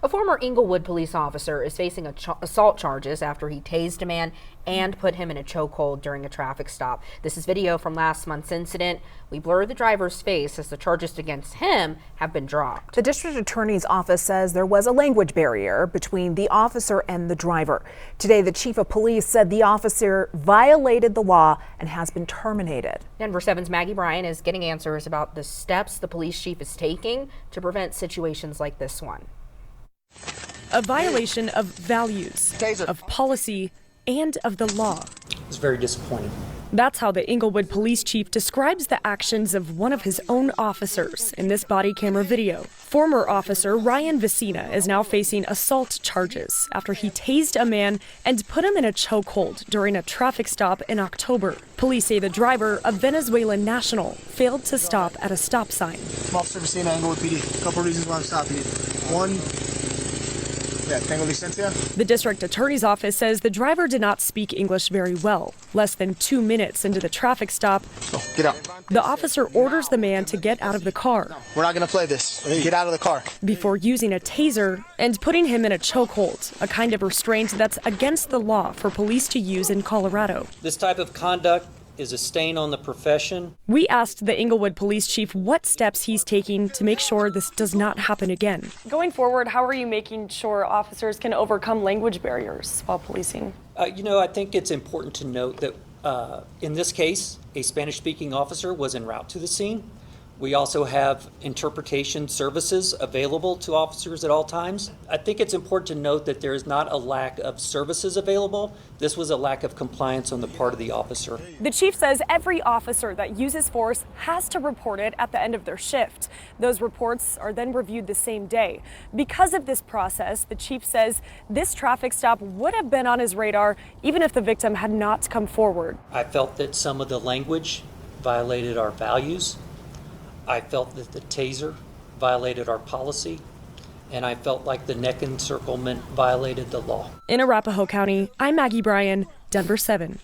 A former Englewood police officer is facing assault charges after he tased a man and put him in a chokehold during a traffic stop. This is video from last month's incident. We blur the driver's face as the charges against him have been dropped. The district attorney's office says there was a language barrier between the officer and the driver. Today, the chief of police said the officer violated the law and has been terminated. Denver 7's Maggie Bryan is getting answers about the steps the police chief is taking to prevent situations like this one. A violation of values, Taser. of policy, and of the law. It's very disappointing. That's how the Englewood police chief describes the actions of one of his own officers in this body camera video. Former officer Ryan Vicina is now facing assault charges after he tased a man and put him in a chokehold during a traffic stop in October. Police say the driver, a Venezuelan national, failed to stop at a stop sign. I'm Officer Vicina, Englewood PD. A couple reasons why I'm stopping you. One, tengo licencia. The district attorney's office says the driver did not speak English very well. Less than 2 minutes into the traffic stop, Get out. the officer orders the man to get out of the car We're not going to play this. Get out of the car. before using a taser and putting him in a chokehold, a kind of restraint that's against the law for police to use in Colorado. This type of conduct is a stain on the profession. We asked the Englewood police chief what steps he's taking to make sure this does not happen again. Going forward, how are you making sure officers can overcome language barriers while policing? I think it's important to note that in this case, a Spanish-speaking officer was en route to the scene. We also have interpretation services available to officers at all times. I think it's important to note that there is not a lack of services available. This was a lack of compliance on the part of the officer. The chief says every officer that uses force has to report it at the end of their shift. Those reports are then reviewed the same day. Because of this process, the chief says this traffic stop would have been on his radar even if the victim had not come forward. I felt that some of the language violated our values. I felt that the taser violated our policy, and I felt like the neck encirclement violated the law. In Arapahoe County, I'm Maggie Bryan, Denver 7.